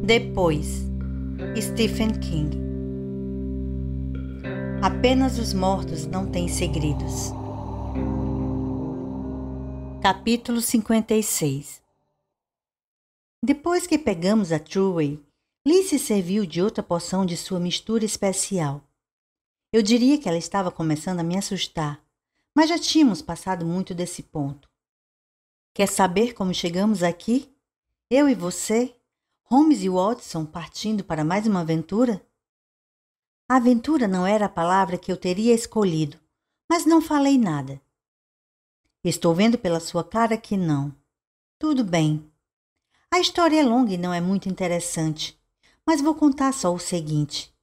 Depois, Stephen King. Apenas os mortos não têm segredos. Capítulo 56. Depois que pegamos a Truey, Lee se serviu de outra porção de sua mistura especial. Eu diria que ela estava começando a me assustar, mas já tínhamos passado muito desse ponto. Quer saber como chegamos aqui? Eu e você, Holmes e Watson partindo para mais uma aventura? A aventura não era a palavra que eu teria escolhido, mas não falei nada. Estou vendo pela sua cara que não. Tudo bem. A história é longa e não é muito interessante, mas vou contar só o seguinte.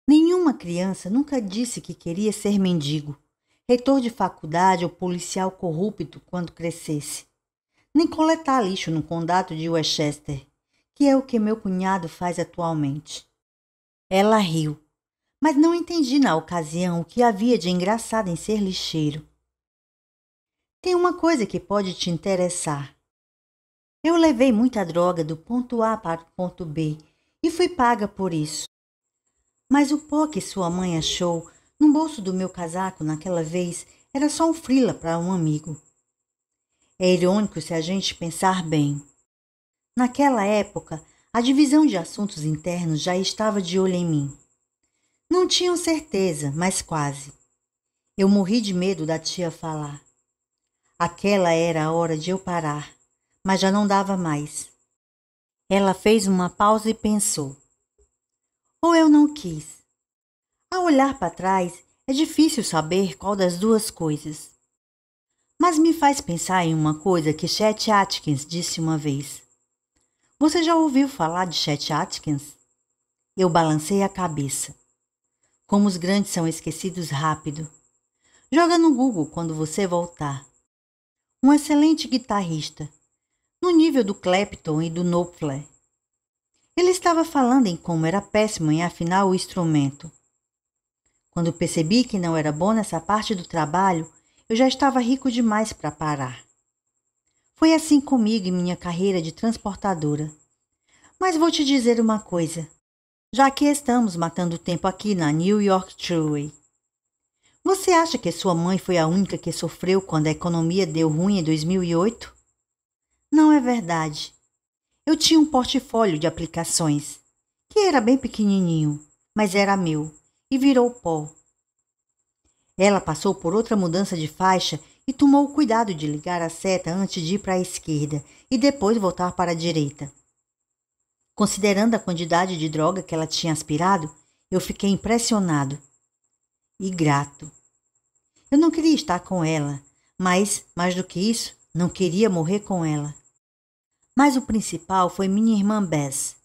Nenhuma criança nunca disse que queria ser mendigo, reitor de faculdade ou policial corrupto quando crescesse. Nem coletar lixo no condado de Westchester, que é o que meu cunhado faz atualmente. Ela riu, mas não entendi na ocasião o que havia de engraçado em ser lixeiro. Tem uma coisa que pode te interessar. Eu levei muita droga do ponto A para o ponto B e fui paga por isso. Mas o pó que sua mãe achou no bolso do meu casaco naquela vez era só um frila para um amigo. É irônico se a gente pensar bem. Naquela época, a divisão de assuntos internos já estava de olho em mim. Não tinham certeza, mas quase. Eu morri de medo da tia falar. Aquela era a hora de eu parar, mas já não dava mais. Ela fez uma pausa e pensou. Ou eu não quis. Ao olhar para trás, é difícil saber qual das duas coisas. Mas me faz pensar em uma coisa que Chet Atkins disse uma vez. Você já ouviu falar de Chet Atkins? Eu balancei a cabeça. Como os grandes são esquecidos rápido. Joga no Google quando você voltar. Um excelente guitarrista, no nível do Clapton e do Knopfler. Ele estava falando em como era péssimo em afinar o instrumento. Quando percebi que não era bom nessa parte do trabalho, eu já estava rico demais para parar. Foi assim comigo em minha carreira de transportadora. Mas vou te dizer uma coisa. Já que estamos matando tempo aqui na New York Thruway. Você acha que sua mãe foi a única que sofreu quando a economia deu ruim em 2008? Não é verdade. Eu tinha um portfólio de aplicações, que era bem pequenininho, mas era meu, e virou pó. Ela passou por outra mudança de faixa e tomou o cuidado de ligar a seta antes de ir para a esquerda e depois voltar para a direita. Considerando a quantidade de droga que ela tinha aspirado, eu fiquei impressionado e grato. Eu não queria estar com ela, mas, mais do que isso, não queria morrer com ela. Mas o principal foi minha irmã Bess.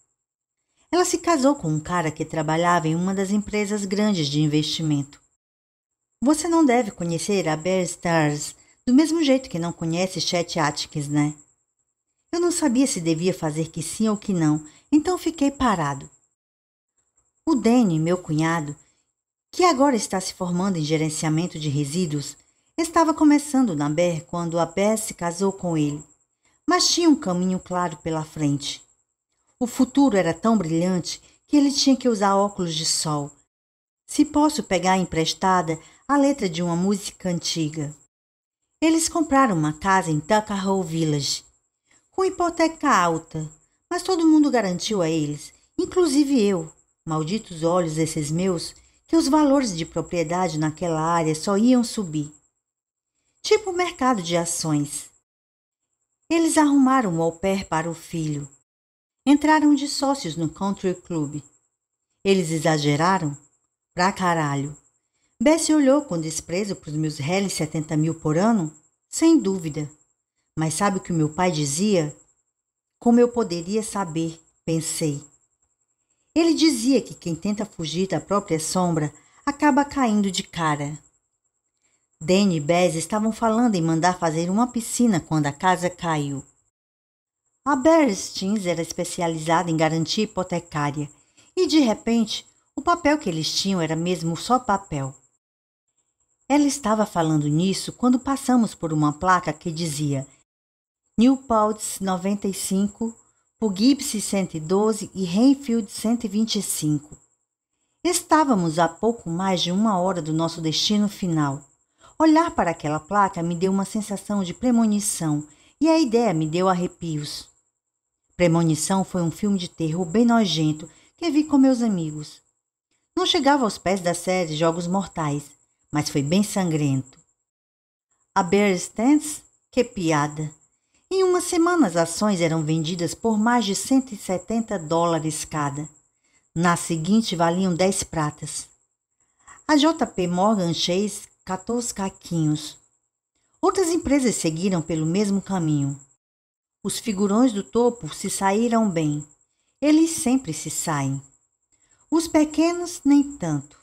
Ela se casou com um cara que trabalhava em uma das empresas grandes de investimento. Você não deve conhecer a Bear Stars do mesmo jeito que não conhece Chet Atkins, né? Eu não sabia se devia fazer que sim ou que não, então fiquei parado. O Danny, meu cunhado, que agora está se formando em gerenciamento de resíduos, estava começando na Bear quando a Bess se casou com ele, mas tinha um caminho claro pela frente. O futuro era tão brilhante que ele tinha que usar óculos de sol. Se posso pegar emprestada a letra de uma música antiga. Eles compraram uma casa em Tuckahoe Village, com hipoteca alta, mas todo mundo garantiu a eles, inclusive eu, malditos olhos esses meus, que os valores de propriedade naquela área só iam subir. Tipo o mercado de ações. Eles arrumaram um au pair para o filho. Entraram de sócios no country club. Eles exageraram? Pra caralho. Bessie olhou com desprezo para os meus réis 70 mil por ano? Sem dúvida. Mas sabe o que meu pai dizia? Como eu poderia saber, pensei. Ele dizia que quem tenta fugir da própria sombra acaba caindo de cara. Danny e Bess estavam falando em mandar fazer uma piscina quando a casa caiu. A Bear Stearns era especializada em garantia hipotecária e, de repente, o papel que eles tinham era mesmo só papel. Ela estava falando nisso quando passamos por uma placa que dizia New Paltz 95 Poughkeepsie 112 e Enfield 125. Estávamos a pouco mais de 1 hora do nosso destino final. Olhar para aquela placa me deu uma sensação de premonição e a ideia me deu arrepios. Premonição foi um filme de terror bem nojento que vi com meus amigos. Não chegava aos pés da série Jogos Mortais, mas foi bem sangrento. A Bear Stearns? Que piada! Em uma semana as ações eram vendidas por mais de $170 cada. Na seguinte valiam 10 pratas. A JP Morgan Chase catou os caquinhos. Outras empresas seguiram pelo mesmo caminho. Os figurões do topo se saíram bem. Eles sempre se saem. Os pequenos, nem tanto.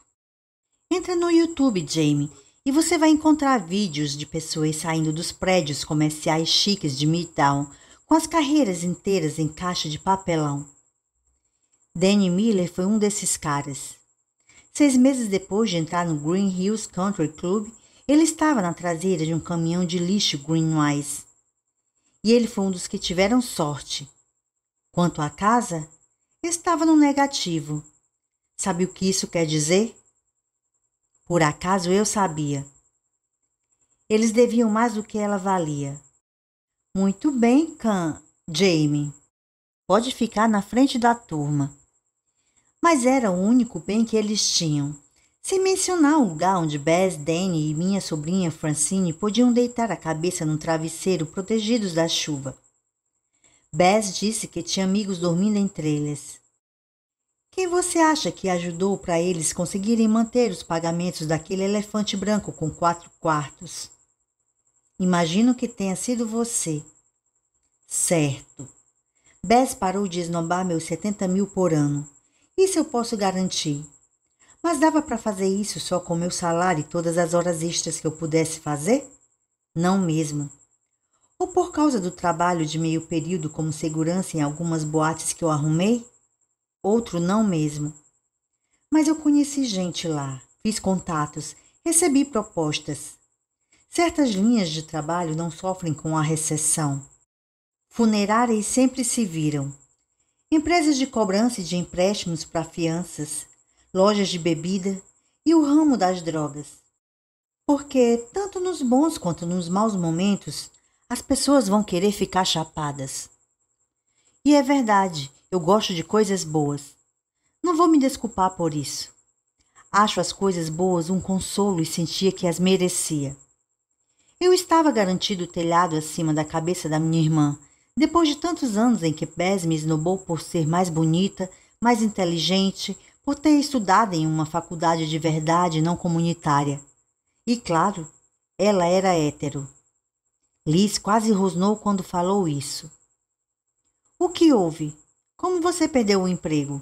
Entra no YouTube, Jamie, e você vai encontrar vídeos de pessoas saindo dos prédios comerciais chiques de Midtown com as carreiras inteiras em caixa de papelão. Danny Miller foi um desses caras. 6 meses depois de entrar no Green Hills Country Club, ele estava na traseira de um caminhão de lixo Greenwise. E ele foi um dos que tiveram sorte. Quanto à casa, estava no negativo. Sabe o que isso quer dizer? Por acaso eu sabia. Eles deviam mais do que ela valia. Muito bem, Jamie. Pode ficar na frente da turma. Mas era o único bem que eles tinham. Sem mencionar o lugar onde Bess, Danny e minha sobrinha Francine podiam deitar a cabeça num travesseiro protegidos da chuva. Bess disse que tinha amigos dormindo entre eles. Quem você acha que ajudou para eles conseguirem manter os pagamentos daquele elefante branco com 4 quartos? Imagino que tenha sido você. Certo. Bess parou de esnobar meus 70 mil por ano. Isso eu posso garantir. Mas dava para fazer isso só com meu salário e todas as horas extras que eu pudesse fazer? Não mesmo. Ou por causa do trabalho de meio período como segurança em algumas boates que eu arrumei? Outro não mesmo. Mas eu conheci gente lá, fiz contatos, recebi propostas. Certas linhas de trabalho não sofrem com a recessão. Funerárias sempre se viram. Empresas de cobrança e de empréstimos para fianças, lojas de bebida e o ramo das drogas. Porque, tanto nos bons quanto nos maus momentos, as pessoas vão querer ficar chapadas. E é verdade, eu gosto de coisas boas. Não vou me desculpar por isso. Acho as coisas boas um consolo e sentia que as merecia. Eu estava garantido o telhado acima da cabeça da minha irmã, depois de tantos anos em que Bess me esnobou por ser mais bonita, mais inteligente, por ter estudado em uma faculdade de verdade não comunitária. E, claro, ela era hétero. Liz quase rosnou quando falou isso. O que houve? Como você perdeu o emprego?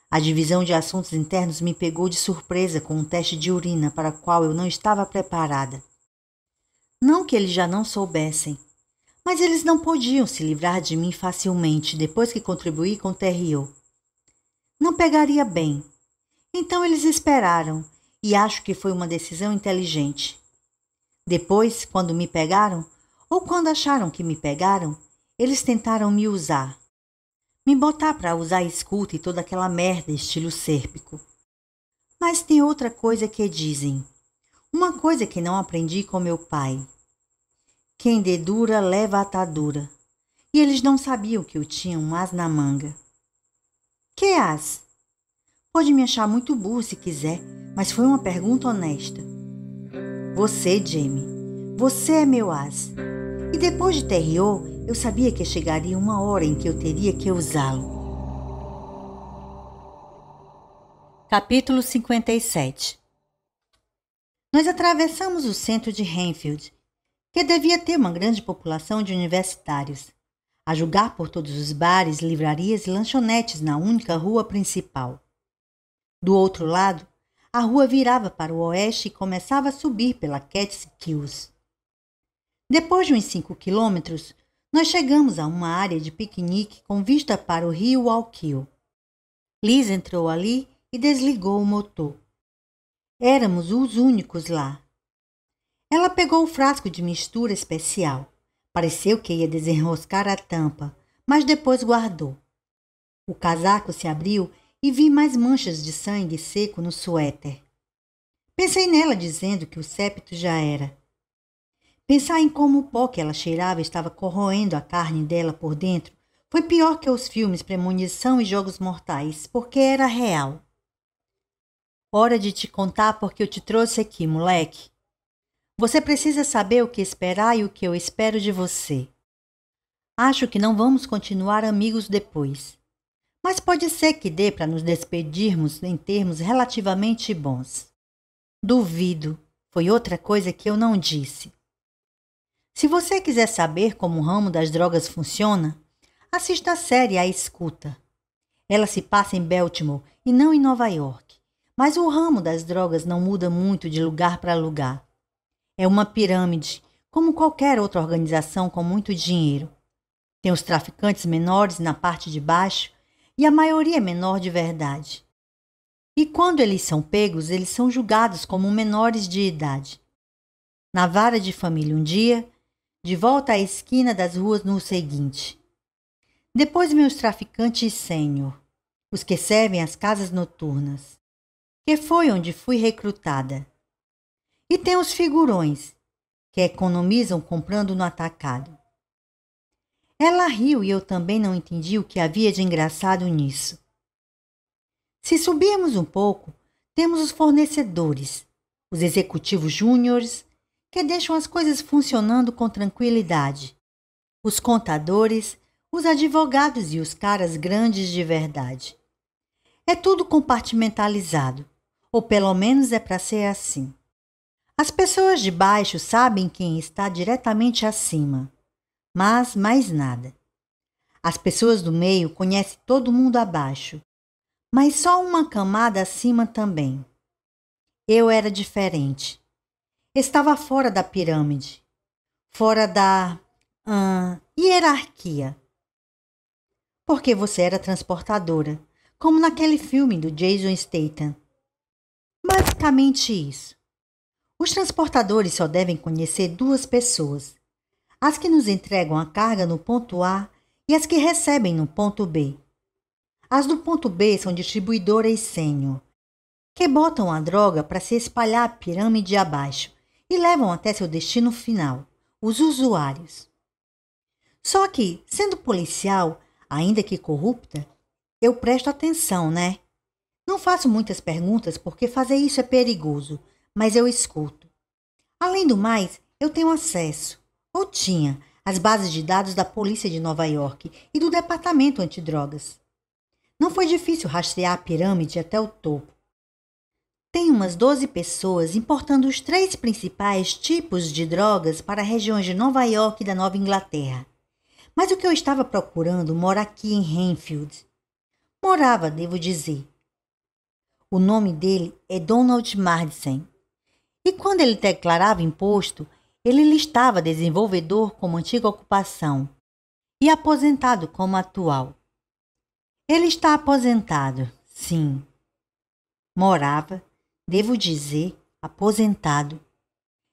A divisão de assuntos internos me pegou de surpresa com um teste de urina para o qual eu não estava preparada. Não que eles já não soubessem, mas eles não podiam se livrar de mim facilmente depois que contribuí com o TRO. Não pegaria bem. Então eles esperaram, e acho que foi uma decisão inteligente. Depois, quando me pegaram, ou quando acharam que me pegaram, eles tentaram me usar. Me botar para usar escuta e toda aquela merda estilo sérpico. Mas tem outra coisa que dizem. Uma coisa que não aprendi com meu pai. Quem dedura leva atadura. E eles não sabiam que eu tinha um as na manga. Que as? Pode me achar muito burro se quiser, mas foi uma pergunta honesta. Você, Jamie, você é meu as. E depois de TRO, eu sabia que chegaria uma hora em que eu teria que usá-lo. Capítulo 57. Nós atravessamos o centro de Enfield, que devia ter uma grande população de universitários, a julgar por todos os bares, livrarias e lanchonetes na única rua principal. Do outro lado, a rua virava para o oeste e começava a subir pela Catskills. Depois de uns 5 quilômetros, nós chegamos a uma área de piquenique com vista para o rio Wallkill. Liz entrou ali e desligou o motor. Éramos os únicos lá. Ela pegou o frasco de mistura especial. Pareceu que ia desenroscar a tampa, mas depois guardou. O casaco se abriu e vi mais manchas de sangue seco no suéter. Pensei nela dizendo que o septo já era. Pensar em como o pó que ela cheirava estava corroendo a carne dela por dentro foi pior que os filmes Premonição e Jogos Mortais, porque era real. Hora de te contar porque eu te trouxe aqui, moleque. Você precisa saber o que esperar e o que eu espero de você. Acho que não vamos continuar amigos depois. Mas pode ser que dê para nos despedirmos em termos relativamente bons. Duvido. Foi outra coisa que eu não disse. Se você quiser saber como o ramo das drogas funciona, assista a série A Escuta. Ela se passa em Baltimore e não em Nova York. Mas o ramo das drogas não muda muito de lugar para lugar. É uma pirâmide, como qualquer outra organização com muito dinheiro. Tem os traficantes menores na parte de baixo e a maioria é menor de verdade. E quando eles são pegos, eles são julgados como menores de idade. Na vara de família um dia, de volta à esquina das ruas no seguinte. Depois meus traficantes sênior, os que servem as casas noturnas, que foi onde fui recrutada. E tem os figurões, que economizam comprando no atacado. Ela riu e eu também não entendi o que havia de engraçado nisso. Se subirmos um pouco, temos os fornecedores, os executivos júniores, que deixam as coisas funcionando com tranquilidade, os contadores, os advogados e os caras grandes de verdade. É tudo compartimentalizado, ou pelo menos é para ser assim. As pessoas de baixo sabem quem está diretamente acima, mas mais nada. As pessoas do meio conhecem todo mundo abaixo, mas só uma camada acima também. Eu era diferente. Estava fora da pirâmide, fora da hierarquia. Porque você era transportadora, como naquele filme do Jason Statham. Basicamente isso. Os transportadores só devem conhecer duas pessoas, as que nos entregam a carga no ponto A e as que recebem no ponto B. As do ponto B são distribuidoras sênior, que botam a droga para se espalhar a pirâmide abaixo e levam até seu destino final, os usuários. Só que, sendo policial, ainda que corrupta, eu presto atenção, né? Não faço muitas perguntas porque fazer isso é perigoso, mas eu escuto. Além do mais, eu tenho acesso, ou tinha, às bases de dados da Polícia de Nova York e do Departamento Antidrogas. Não foi difícil rastrear a pirâmide até o topo. Tem umas 12 pessoas importando os 3 principais tipos de drogas para regiões de Nova York e da Nova Inglaterra. Mas o que eu estava procurando mora aqui em Enfield. Morava, devo dizer. O nome dele é Donald Marsden. E quando ele declarava imposto, ele listava desenvolvedor como antiga ocupação e aposentado como atual. Ele está aposentado, sim. Morava, devo dizer, aposentado.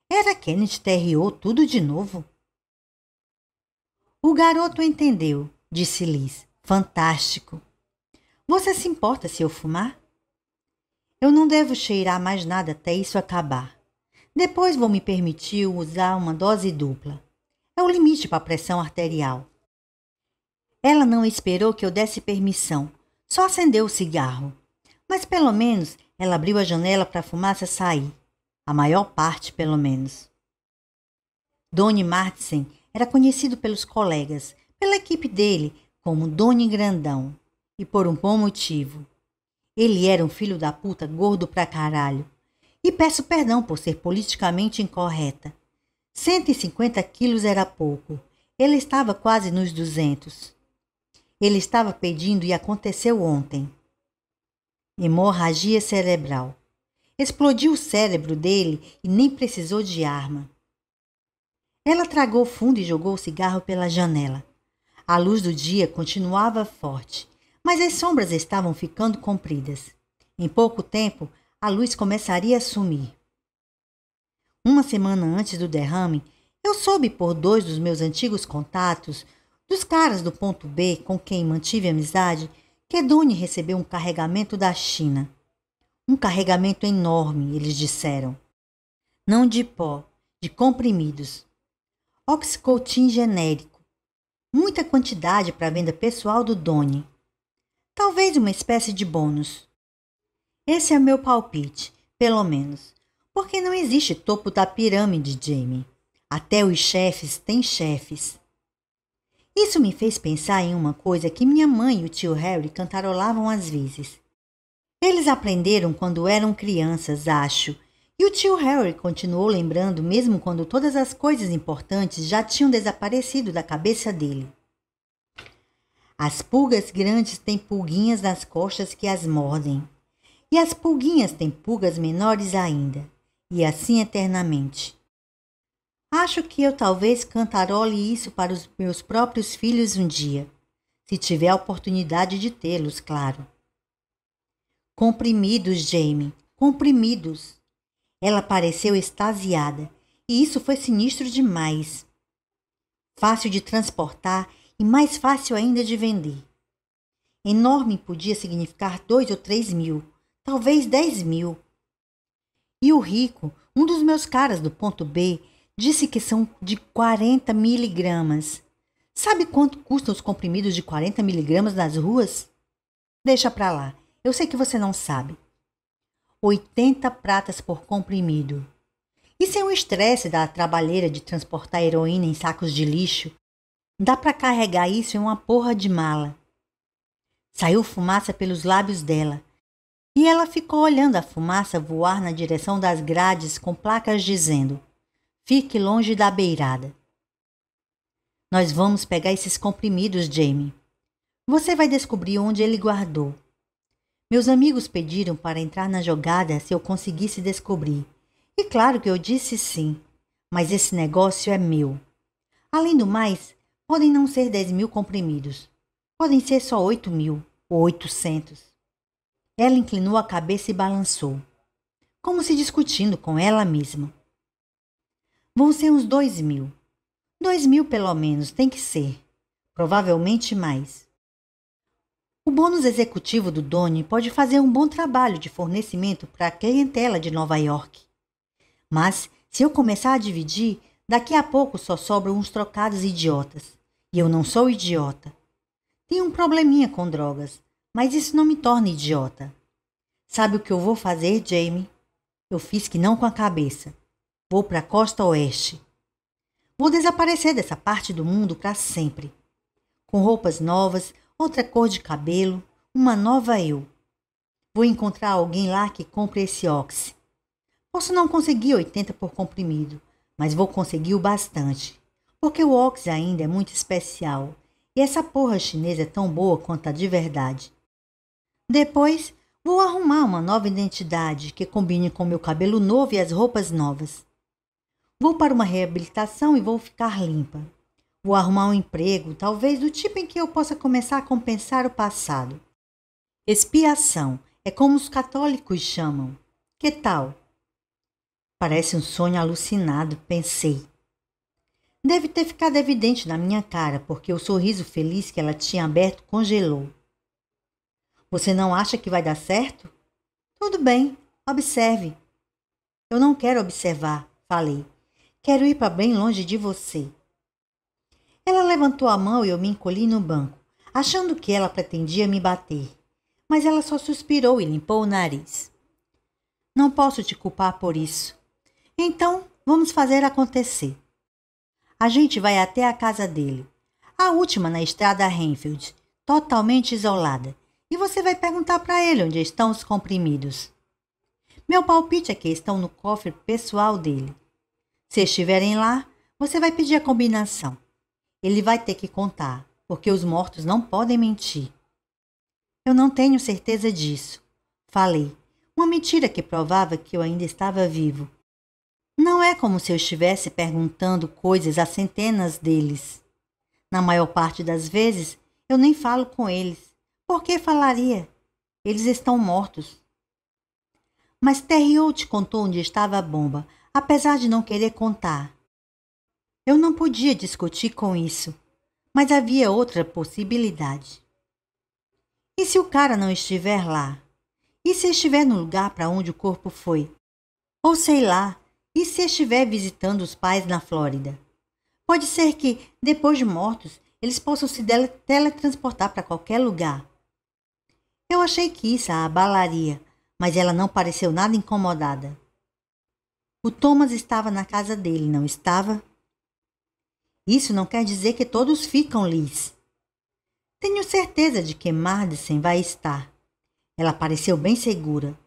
Era Kenneth Terrio tudo de novo? O garoto entendeu, disse Liz. Fantástico. Você se importa se eu fumar? Eu não devo cheirar mais nada até isso acabar. Depois vou me permitir usar uma dose dupla. É o limite para a pressão arterial. Ela não esperou que eu desse permissão. Só acendeu o cigarro. Mas pelo menos ela abriu a janela para a fumaça sair. A maior parte, pelo menos. Donnie Marsden era conhecido pelos colegas, pela equipe dele, como Donnie Grandão. E por um bom motivo. Ele era um filho da puta gordo pra caralho. E peço perdão por ser politicamente incorreta. 150 quilos era pouco. Ele estava quase nos 200. Ele estava pedindo e aconteceu ontem. Hemorragia cerebral. Explodiu o cérebro dele e nem precisou de arma. Ela tragou fundo e jogou o cigarro pela janela. A luz do dia continuava forte, mas as sombras estavam ficando compridas. Em pouco tempo, a luz começaria a sumir. Uma semana antes do derrame, eu soube por 2 dos meus antigos contatos Dos caras do ponto B com quem mantive amizade, Kedone recebeu um carregamento da China. Um carregamento enorme, eles disseram. Não de pó, de comprimidos. Oxycontin genérico. Muita quantidade para venda pessoal do Doni. Talvez uma espécie de bônus. Esse é meu palpite, pelo menos. Porque não existe topo da pirâmide, Jamie. Até os chefes têm chefes. Isso me fez pensar em uma coisa que minha mãe e o tio Harry cantarolavam às vezes. Eles aprenderam quando eram crianças, acho, e o tio Harry continuou lembrando mesmo quando todas as coisas importantes já tinham desaparecido da cabeça dele. As pulgas grandes têm pulguinhas nas costas que as mordem, e as pulguinhas têm pulgas menores ainda, e assim eternamente. Acho que eu talvez cantarole isso para os meus próprios filhos um dia, se tiver a oportunidade de tê-los, claro. Comprimidos, Jamie, comprimidos. Ela pareceu extasiada, e isso foi sinistro demais. Fácil de transportar e mais fácil ainda de vender. Enorme podia significar 2 ou 3 mil, talvez 10 mil. E o rico, um dos meus caras do ponto B, disse que são de 40 miligramas. Sabe quanto custam os comprimidos de 40 miligramas nas ruas? Deixa pra lá, eu sei que você não sabe. 80 pratas por comprimido. E sem o estresse da trabalheira de transportar heroína em sacos de lixo, dá pra carregar isso em uma porra de mala. Saiu fumaça pelos lábios dela, e ela ficou olhando a fumaça voar na direção das grades com placas dizendo: fique longe da beirada. Nós vamos pegar esses comprimidos, Jamie. Você vai descobrir onde ele guardou. Meus amigos pediram para entrar na jogada se eu conseguisse descobrir. E claro que eu disse sim, mas esse negócio é meu. Além do mais, podem não ser 10 mil comprimidos. Podem ser só 8 mil ou 800. Ela inclinou a cabeça e balançou, como se discutindo com ela mesma. Vão ser uns 2 mil. 2 mil pelo menos, tem que ser. Provavelmente mais. O bônus executivo do Doni pode fazer um bom trabalho de fornecimento para a clientela de Nova York. Mas, se eu começar a dividir, daqui a pouco só sobram uns trocados idiotas. E eu não sou idiota. Tenho um probleminha com drogas, mas isso não me torna idiota. Sabe o que eu vou fazer, Jamie? Eu fiz que não com a cabeça. Vou para a costa oeste. Vou desaparecer dessa parte do mundo para sempre. Com roupas novas, outra cor de cabelo, uma nova eu. Vou encontrar alguém lá que compre esse oxi. Posso não conseguir 80 por comprimido, mas vou conseguir o bastante, porque o oxi ainda é muito especial e essa porra chinesa é tão boa quanto a de verdade. Depois, vou arrumar uma nova identidade que combine com meu cabelo novo e as roupas novas. Vou para uma reabilitação e vou ficar limpa. Vou arrumar um emprego, talvez do tipo em que eu possa começar a compensar o passado. Expiação, é como os católicos chamam. Que tal? Parece um sonho alucinado, pensei. Deve ter ficado evidente na minha cara, porque o sorriso feliz que ela tinha aberto congelou. Você não acha que vai dar certo? Tudo bem, observe. Eu não quero observar, falei. Quero ir para bem longe de você. Ela levantou a mão e eu me encolhi no banco, achando que ela pretendia me bater. Mas ela só suspirou e limpou o nariz. Não posso te culpar por isso. Então, vamos fazer acontecer. A gente vai até a casa dele, a última na estrada Renfield, totalmente isolada, e você vai perguntar para ele onde estão os comprimidos. Meu palpite é que estão no cofre pessoal dele. Se estiverem lá, você vai pedir a combinação. Ele vai ter que contar, porque os mortos não podem mentir. Eu não tenho certeza disso, falei, uma mentira que provava que eu ainda estava vivo. Não é como se eu estivesse perguntando coisas a centenas deles. Na maior parte das vezes, eu nem falo com eles. Por que falaria? Eles estão mortos. Mas Terry te contou onde estava a bomba, apesar de não querer contar. Eu não podia discutir com isso. Mas havia outra possibilidade. E se o cara não estiver lá? E se estiver no lugar para onde o corpo foi? Ou sei lá, e se estiver visitando os pais na Flórida? Pode ser que, depois de mortos, eles possam se teletransportar para qualquer lugar. Eu achei que isso a abalaria, mas ela não pareceu nada incomodada. O Thomas estava na casa dele, não estava? Isso não quer dizer que todos ficam, Liz. Tenho certeza de que Madison vai estar. Ela pareceu bem segura.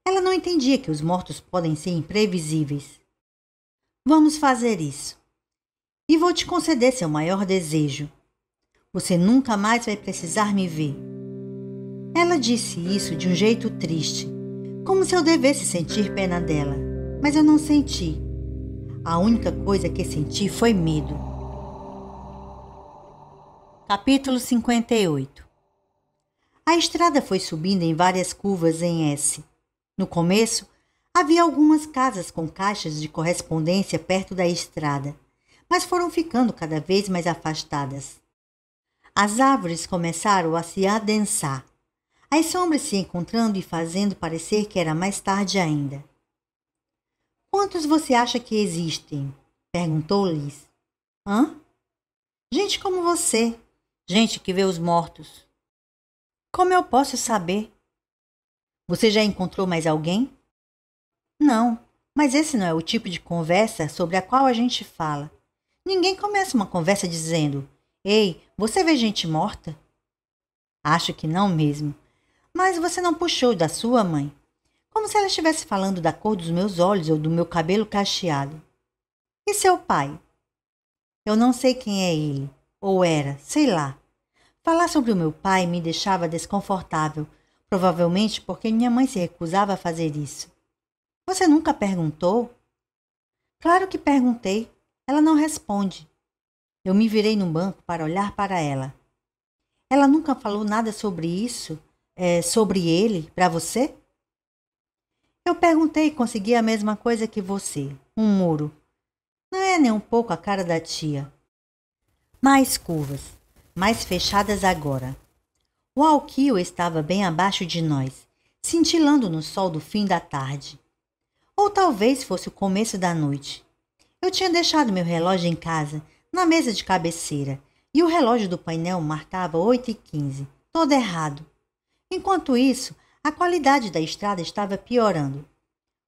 Ela não entendia que os mortos podem ser imprevisíveis. Vamos fazer isso. E vou te conceder seu maior desejo. Você nunca mais vai precisar me ver. Ela disse isso de um jeito triste, como se eu devesse sentir pena dela, mas eu não senti. A única coisa que senti foi medo. Capítulo 58. A estrada foi subindo em várias curvas em S. No começo, havia algumas casas com caixas de correspondência perto da estrada, mas foram ficando cada vez mais afastadas. As árvores começaram a se adensar, as sombras se encontrando e fazendo parecer que era mais tarde ainda. Quantos você acha que existem? Perguntou Liz. Hã? Gente como você. Gente que vê os mortos. Como eu posso saber? Você já encontrou mais alguém? Não, mas esse não é o tipo de conversa sobre a qual a gente fala. Ninguém começa uma conversa dizendo: Ei, você vê gente morta? Acho que não mesmo. Mas você não puxou da sua mãe. Como se ela estivesse falando da cor dos meus olhos ou do meu cabelo cacheado. E seu pai? Eu não sei quem é ele. Ou era, sei lá. Falar sobre o meu pai me deixava desconfortável, provavelmente porque minha mãe se recusava a fazer isso. Você nunca perguntou? Claro que perguntei. Ela não responde. Eu me virei no banco para olhar para ela. Ela nunca falou nada sobre isso? Sobre ele, para você? Eu perguntei e consegui a mesma coisa que você. Um muro. Não é nem um pouco a cara da tia. Mais curvas, mais fechadas agora. O alquio estava bem abaixo de nós, cintilando no sol do fim da tarde. Ou talvez fosse o começo da noite. Eu tinha deixado meu relógio em casa, na mesa de cabeceira, e o relógio do painel marcava 8h15, todo errado. Enquanto isso, a qualidade da estrada estava piorando.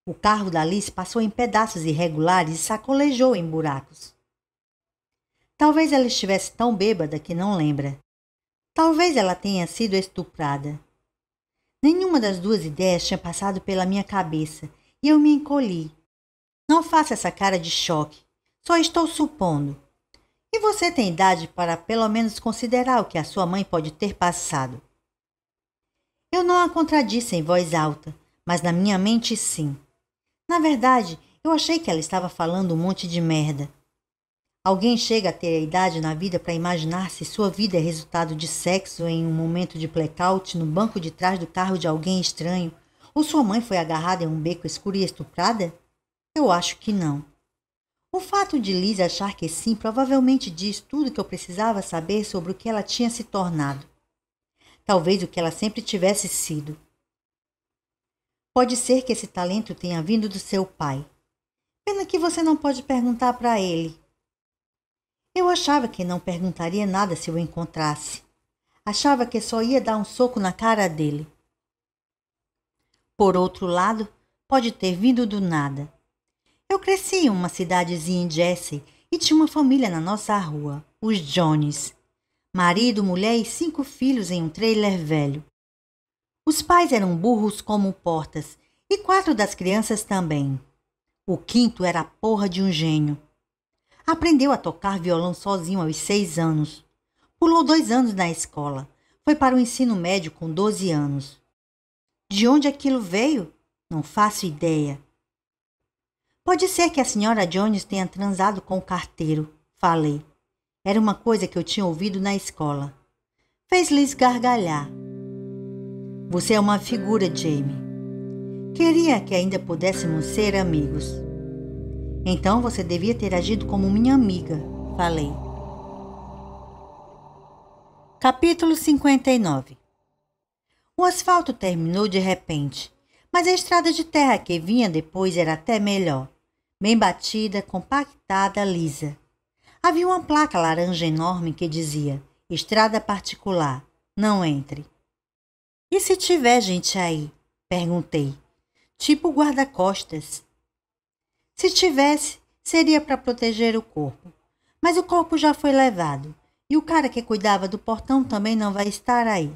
O carro da Alice passou em pedaços irregulares e sacolejou em buracos. Talvez ela estivesse tão bêbada que não lembra. Talvez ela tenha sido estuprada. Nenhuma das duas ideias tinha passado pela minha cabeça e eu me encolhi. Não faça essa cara de choque. Só estou supondo. E você tem idade para pelo menos considerar o que a sua mãe pode ter passado. Eu não a contradisse em voz alta, mas na minha mente sim. Na verdade, eu achei que ela estava falando um monte de merda. Alguém chega a ter a idade na vida para imaginar se sua vida é resultado de sexo em um momento de blackout no banco de trás do carro de alguém estranho, ou sua mãe foi agarrada em um beco escuro e estuprada? Eu acho que não. O fato de Liz achar que sim provavelmente diz tudo o que eu precisava saber sobre o que ela tinha se tornado. Talvez o que ela sempre tivesse sido. Pode ser que esse talento tenha vindo do seu pai. Pena que você não pode perguntar para ele. Eu achava que não perguntaria nada se o encontrasse. Achava que só ia dar um soco na cara dele. Por outro lado, pode ter vindo do nada. Eu cresci em uma cidadezinha em Jersey e tinha uma família na nossa rua, os Jones. Marido, mulher e 5 filhos em um trailer velho. Os pais eram burros como portas e 4 das crianças também. O 5º era a porra de um gênio. Aprendeu a tocar violão sozinho aos 6 anos. Pulou 2 anos na escola. Foi para o ensino médio com 12 anos. De onde aquilo veio? Não faço ideia. Pode ser que a senhora Jones tenha transado com o carteiro, falei. Era uma coisa que eu tinha ouvido na escola. Fez Liz gargalhar. Você é uma figura, Jamie. Queria que ainda pudéssemos ser amigos. Então você devia ter agido como minha amiga, falei. Capítulo 59. O asfalto terminou de repente, mas a estrada de terra que vinha depois era até melhor. Bem batida, compactada, lisa. Havia uma placa laranja enorme que dizia: Estrada particular, não entre. E se tiver gente aí? Perguntei. Tipo guarda-costas. Se tivesse, seria para proteger o corpo. Mas o corpo já foi levado, e o cara que cuidava do portão também não vai estar aí.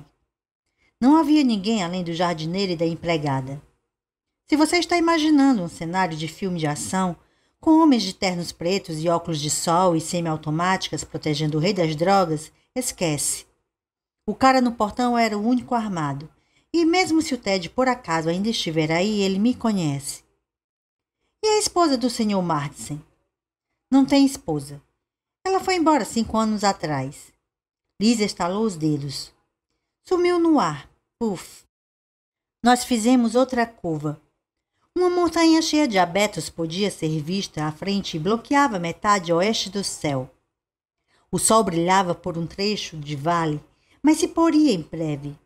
Não havia ninguém além do jardineiro e da empregada. Se você está imaginando um cenário de filme de ação, com homens de ternos pretos e óculos de sol e semiautomáticas protegendo o rei das drogas, esquece. O cara no portão era o único armado, e mesmo se o Ted por acaso ainda estiver aí, ele me conhece. E a esposa do Sr. Martsen? Não tem esposa. Ela foi embora 5 anos atrás. Liz estalou os dedos. Sumiu no ar. Puf. Nós fizemos outra curva. Uma montanha cheia de abetos podia ser vista à frente e bloqueava metade oeste do céu. O sol brilhava por um trecho de vale, mas se poria em breve.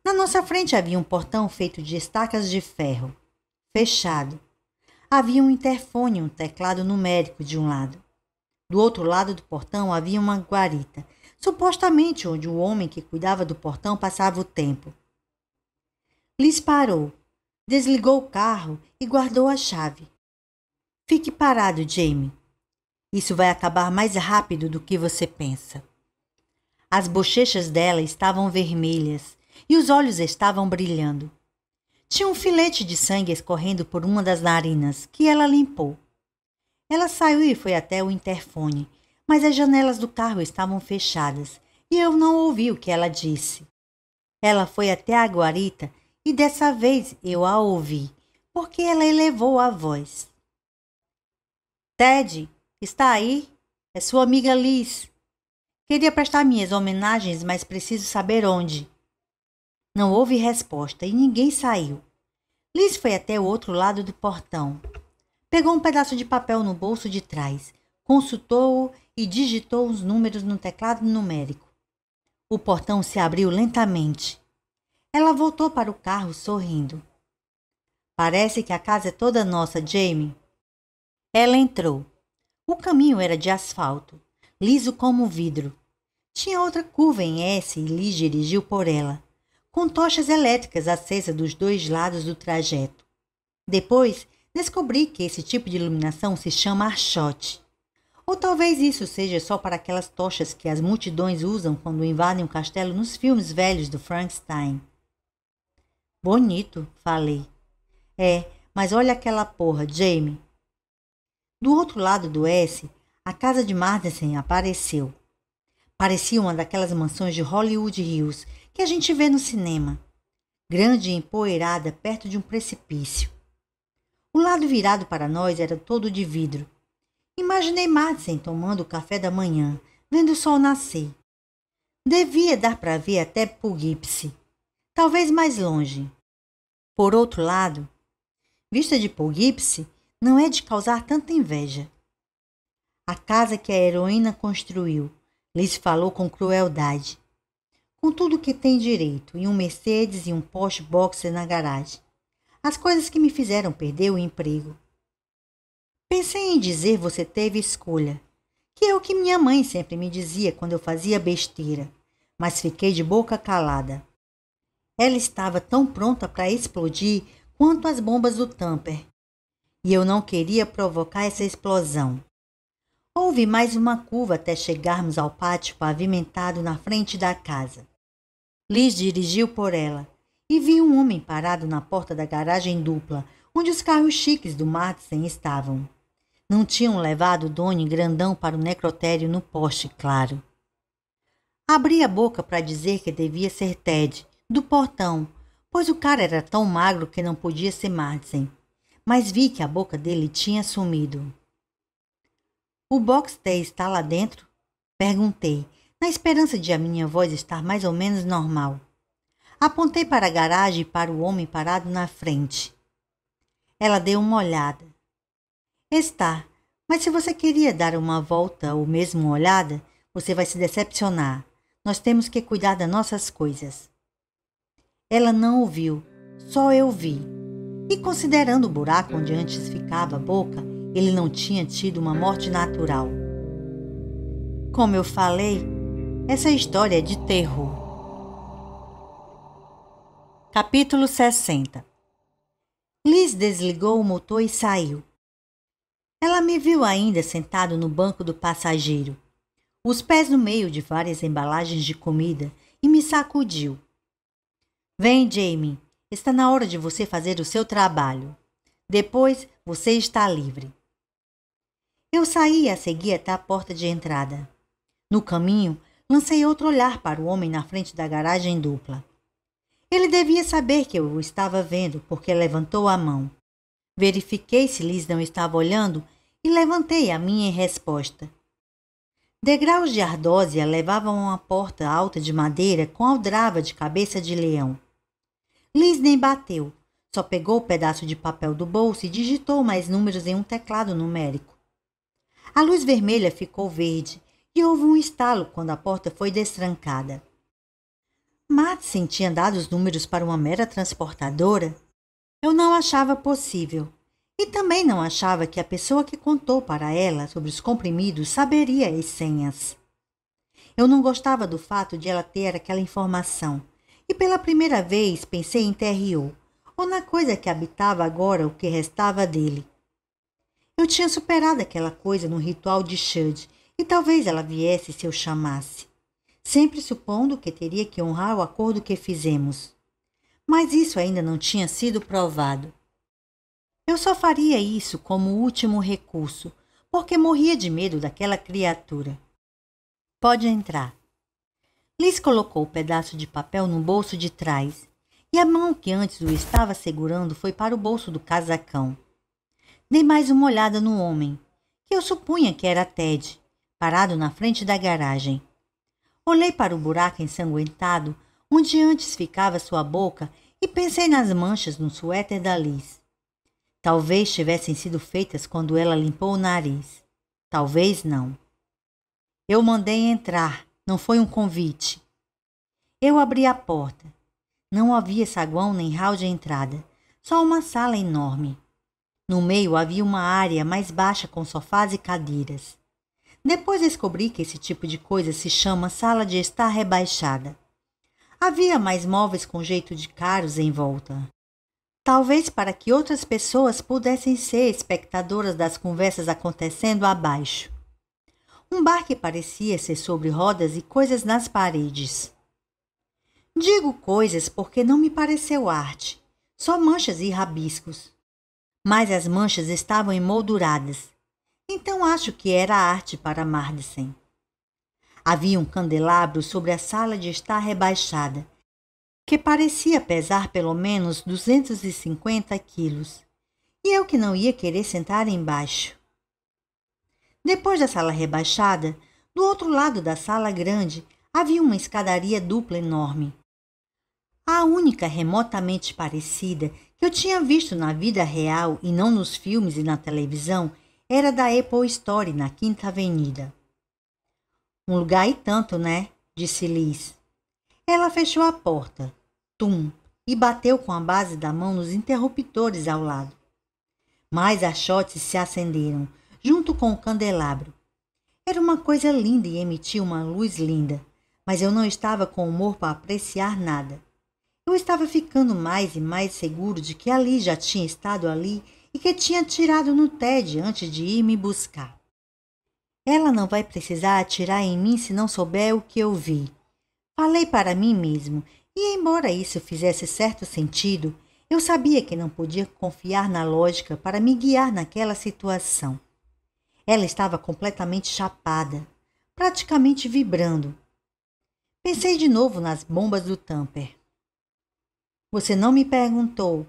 Na nossa frente havia um portão feito de estacas de ferro, fechado. Havia um interfone e um teclado numérico de um lado. Do outro lado do portão havia uma guarita, supostamente onde o homem que cuidava do portão passava o tempo. Liz parou, desligou o carro e guardou a chave. Fique parado, Jamie. Isso vai acabar mais rápido do que você pensa. As bochechas dela estavam vermelhas e os olhos estavam brilhando. Tinha um filete de sangue escorrendo por uma das narinas, que ela limpou. Ela saiu e foi até o interfone, mas as janelas do carro estavam fechadas e eu não ouvi o que ela disse. Ela foi até a guarita e dessa vez eu a ouvi, porque ela elevou a voz. Ted, está aí? É sua amiga Liz. Queria prestar minhas homenagens, mas preciso saber onde. Não houve resposta e ninguém saiu. Liz foi até o outro lado do portão. Pegou um pedaço de papel no bolso de trás, consultou-o e digitou os números no teclado numérico. O portão se abriu lentamente. Ela voltou para o carro sorrindo. Parece que a casa é toda nossa, Jamie. Ela entrou. O caminho era de asfalto, liso como vidro. Tinha outra curva em S e Liz dirigiu por ela, com tochas elétricas acesas dos dois lados do trajeto. Depois, descobri que esse tipo de iluminação se chama archote. Ou talvez isso seja só para aquelas tochas que as multidões usam quando invadem o castelo nos filmes velhos do Frankenstein. Bonito, falei. É, mas olha aquela porra, Jamie. Do outro lado do S, a casa de Martensen apareceu. Parecia uma daquelas mansões de Hollywood Hills que a gente vê no cinema. Grande e empoeirada perto de um precipício. O lado virado para nós era todo de vidro. Imaginei Madsen tomando o café da manhã, vendo o sol nascer. Devia dar para ver até Poughkeepsie, talvez mais longe. Por outro lado, vista de Poughkeepsie não é de causar tanta inveja. A casa que a heroína construiu, Liz falou com crueldade. Com tudo que tem direito, e um Mercedes e um Porsche Boxer na garagem. As coisas que me fizeram perder o emprego. Pensei em dizer você teve escolha, que é o que minha mãe sempre me dizia quando eu fazia besteira, mas fiquei de boca calada. Ela estava tão pronta para explodir quanto as bombas do Tamper, e eu não queria provocar essa explosão. Houve mais uma curva até chegarmos ao pátio pavimentado na frente da casa. Liz dirigiu por ela e vi um homem parado na porta da garagem dupla, onde os carros chiques do Madsen estavam. Não tinham levado o Donnie grandão para o necrotério no poste, claro. Abri a boca para dizer que devia ser Ted, do portão, pois o cara era tão magro que não podia ser Madsen, mas vi que a boca dele tinha sumido. O box T está lá dentro? Perguntei, na esperança de a minha voz estar mais ou menos normal. Apontei para a garagem e para o homem parado na frente. Ela deu uma olhada. Está, mas se você queria dar uma volta ou mesmo uma olhada, você vai se decepcionar. Nós temos que cuidar das nossas coisas. Ela não ouviu, só eu vi. E considerando o buraco onde antes ficava a boca, ele não tinha tido uma morte natural. Como eu falei, essa história é de terror. Capítulo 60. Liz desligou o motor e saiu. Ela me viu ainda sentado no banco do passageiro, os pés no meio de várias embalagens de comida, e me sacudiu. Vem, Jamie, está na hora de você fazer o seu trabalho. Depois você está livre. Eu saí e a segui até a porta de entrada. No caminho, lancei outro olhar para o homem na frente da garagem dupla. Ele devia saber que eu o estava vendo, porque levantou a mão. Verifiquei se Liz não estava olhando e levantei a minha em resposta. Degraus de ardósia levavam a uma porta alta de madeira com aldrava de cabeça de leão. Liz nem bateu, só pegou o pedaço de papel do bolso e digitou mais números em um teclado numérico. A luz vermelha ficou verde e houve um estalo quando a porta foi destrancada. Madsen tinha dado os números para uma mera transportadora? Eu não achava possível. E também não achava que a pessoa que contou para ela sobre os comprimidos saberia as senhas. Eu não gostava do fato de ela ter aquela informação. E pela primeira vez pensei em Terrio, ou na coisa que habitava agora o que restava dele. Eu tinha superado aquela coisa no ritual de Shud, e talvez ela viesse se eu chamasse, sempre supondo que teria que honrar o acordo que fizemos. Mas isso ainda não tinha sido provado. Eu só faria isso como último recurso, porque morria de medo daquela criatura. Pode entrar. Liz colocou o pedaço de papel no bolso de trás, e a mão que antes o estava segurando foi para o bolso do casacão. Dei mais uma olhada no homem, que eu supunha que era Ted, parado na frente da garagem. Olhei para o buraco ensanguentado, onde antes ficava sua boca, e pensei nas manchas no suéter da Liz. Talvez tivessem sido feitas quando ela limpou o nariz. Talvez não. Eu mandei entrar. Não foi um convite. Eu abri a porta. Não havia saguão nem hall de entrada, só uma sala enorme. No meio havia uma área mais baixa com sofás e cadeiras. Depois descobri que esse tipo de coisa se chama sala de estar rebaixada. Havia mais móveis com jeito de caros em volta. Talvez para que outras pessoas pudessem ser espectadoras das conversas acontecendo abaixo. Um bar que parecia ser sobre rodas e coisas nas paredes. Digo coisas porque não me pareceu arte, só manchas e rabiscos. Mas as manchas estavam emolduradas, então acho que era arte para Madsen. Havia um candelabro sobre a sala de estar rebaixada, que parecia pesar pelo menos 250 quilos, e eu que não ia querer sentar embaixo. Depois da sala rebaixada, do outro lado da sala grande, havia uma escadaria dupla enorme. A única remotamente parecida que eu tinha visto na vida real e não nos filmes e na televisão era da Apple Store na Quinta Avenida. Um lugar e tanto, né? Disse Liz. Ela fechou a porta, tum, e bateu com a base da mão nos interruptores ao lado. Mais achotes se acenderam, junto com o candelabro. Era uma coisa linda e emitia uma luz linda, mas eu não estava com humor para apreciar nada. Eu estava ficando mais e mais seguro de que ali já tinha estado ali e que tinha atirado no Ted antes de ir me buscar. Ela não vai precisar atirar em mim se não souber o que eu vi. Falei para mim mesmo, e embora isso fizesse certo sentido, eu sabia que não podia confiar na lógica para me guiar naquela situação. Ela estava completamente chapada, praticamente vibrando. Pensei de novo nas bombas do Tamper. Você não me perguntou,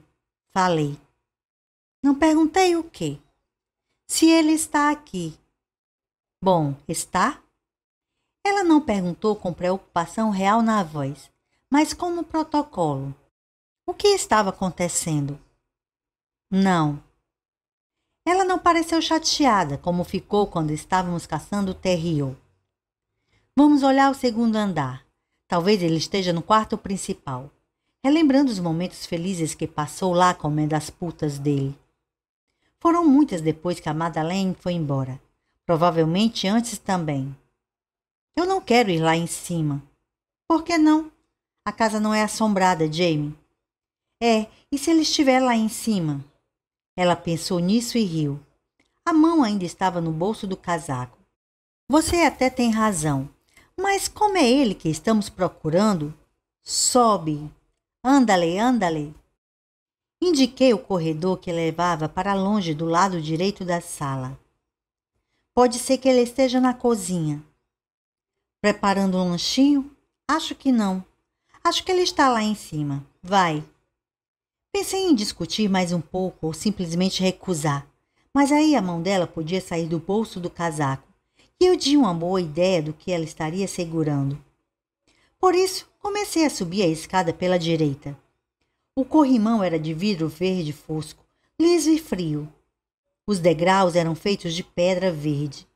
falei. Não perguntei o quê? Se ele está aqui. Bom, está? Ela não perguntou com preocupação real na voz, mas como protocolo. O que estava acontecendo? Não. Ela não pareceu chateada, como ficou quando estávamos caçando o Terrio. Vamos olhar o segundo andar. Talvez ele esteja no quarto principal, relembrando os momentos felizes que passou lá com uma das putas dele. Foram muitas depois que a Madeleine foi embora. Provavelmente antes também. Eu não quero ir lá em cima. Por que não? A casa não é assombrada, Jamie. É, e se ele estiver lá em cima? Ela pensou nisso e riu. A mão ainda estava no bolso do casaco. Você até tem razão. Mas como é ele que estamos procurando? Sobe. Ándale, ándale. Indiquei o corredor que levava para longe do lado direito da sala. Pode ser que ele esteja na cozinha. Preparando um lanchinho? Acho que não. Acho que ele está lá em cima. Vai. Pensei em discutir mais um pouco ou simplesmente recusar, mas aí a mão dela podia sair do bolso do casaco e eu tinha uma boa ideia do que ela estaria segurando. Por isso, comecei a subir a escada pela direita. O corrimão era de vidro verde fosco, liso e frio. Os degraus eram feitos de pedra verde.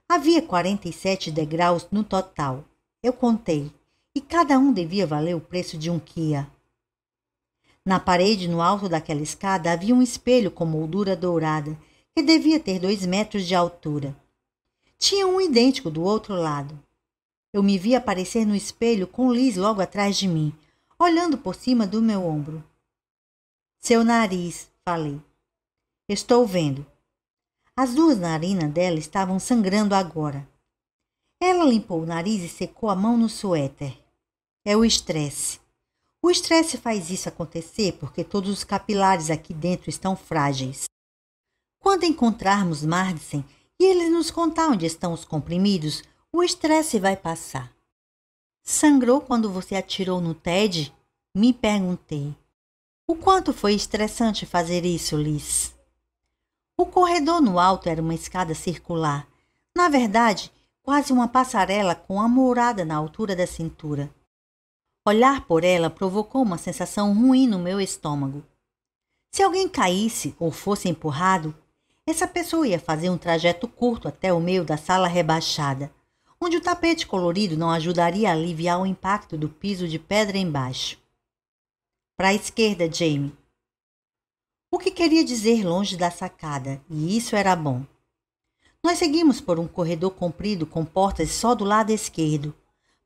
Havia 47 degraus no total. Eu contei, e cada um devia valer o preço de um Kia. Na parede, no alto daquela escada, havia um espelho com moldura dourada, que devia ter 2 metros de altura. Tinha um idêntico do outro lado. Eu me vi aparecer no espelho com Liz logo atrás de mim, olhando por cima do meu ombro. Seu nariz, falei. Estou vendo. As 2 narinas dela estavam sangrando agora. Ela limpou o nariz e secou a mão no suéter. É o estresse. O estresse faz isso acontecer porque todos os capilares aqui dentro estão frágeis. Quando encontrarmos Madison e ele nos contar onde estão os comprimidos, o estresse vai passar. Sangrou quando você atirou no Ted? Me perguntei. O quanto foi estressante fazer isso, Liz? O corredor no alto era uma escada circular. Na verdade, quase uma passarela com amourada na altura da cintura. Olhar por ela provocou uma sensação ruim no meu estômago. Se alguém caísse ou fosse empurrado, essa pessoa ia fazer um trajeto curto até o meio da sala rebaixada, onde o tapete colorido não ajudaria a aliviar o impacto do piso de pedra embaixo. Para a esquerda, Jamie. O que queria dizer longe da sacada, e isso era bom. Nós seguimos por um corredor comprido com portas só do lado esquerdo,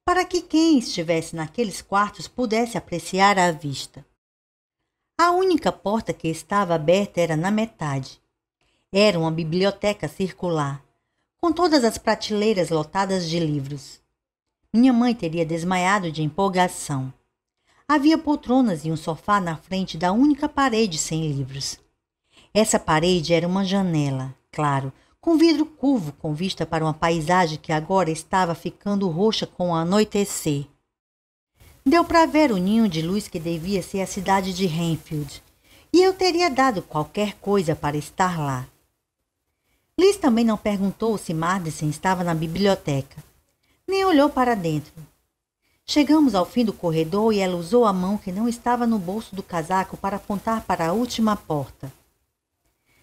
para que quem estivesse naqueles quartos pudesse apreciar a vista. A única porta que estava aberta era na metade. Era uma biblioteca circular, com todas as prateleiras lotadas de livros. Minha mãe teria desmaiado de empolgação. Havia poltronas e um sofá na frente da única parede sem livros. Essa parede era uma janela, claro, com vidro curvo com vista para uma paisagem que agora estava ficando roxa com o anoitecer. Deu para ver o ninho de luz que devia ser a cidade de Renfield, e eu teria dado qualquer coisa para estar lá. Liz também não perguntou se Madison estava na biblioteca, nem olhou para dentro. Chegamos ao fim do corredor e ela usou a mão que não estava no bolso do casaco para apontar para a última porta.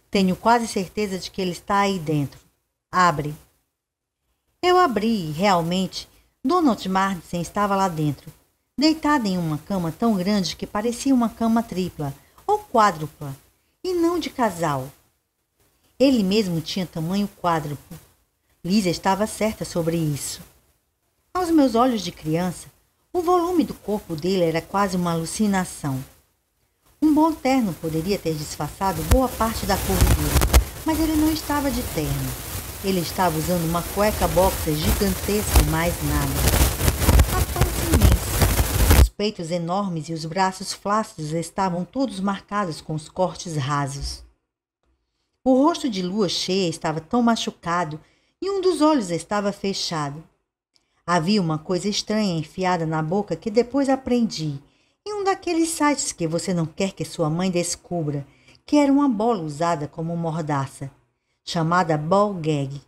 Tenho quase certeza de que ele está aí dentro. Abre. Eu abri e, realmente, Donald Madison estava lá dentro, deitada em uma cama tão grande que parecia uma cama tripla ou quádrupla, e não de casal. Ele mesmo tinha tamanho quádruplo. Liz estava certa sobre isso. Aos meus olhos de criança, o volume do corpo dele era quase uma alucinação. Um bom terno poderia ter disfarçado boa parte da cor dele, mas ele não estava de terno. Ele estava usando uma cueca boxer gigantesca e mais nada. A pança imensa, os peitos enormes e os braços flácidos estavam todos marcados com os cortes rasos. O rosto de lua cheia estava tão machucado e um dos olhos estava fechado. Havia uma coisa estranha enfiada na boca que depois aprendi, em um daqueles sites que você não quer que sua mãe descubra, que era uma bola usada como mordaça, chamada ball gag.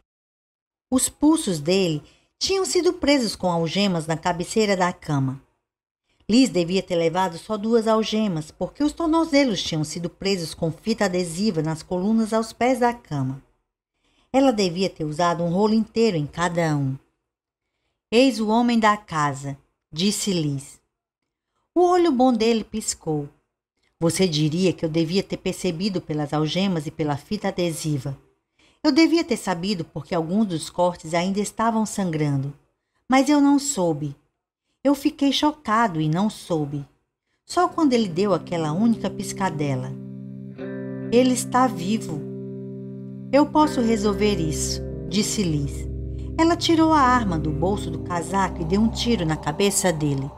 Os pulsos dele tinham sido presos com algemas na cabeceira da cama. Liz devia ter levado só 2 algemas, porque os tornozelos tinham sido presos com fita adesiva nas colunas aos pés da cama. Ela devia ter usado um rolo inteiro em cada um. Eis o homem da casa, disse Liz. O olho bom dele piscou. Você diria que eu devia ter percebido pelas algemas e pela fita adesiva. Eu devia ter sabido porque alguns dos cortes ainda estavam sangrando. Mas eu não soube. Eu fiquei chocado e não soube. Só quando ele deu aquela única piscadela. Ele está vivo. Eu posso resolver isso, disse Liz. Ela tirou a arma do bolso do casaco e deu um tiro na cabeça dele.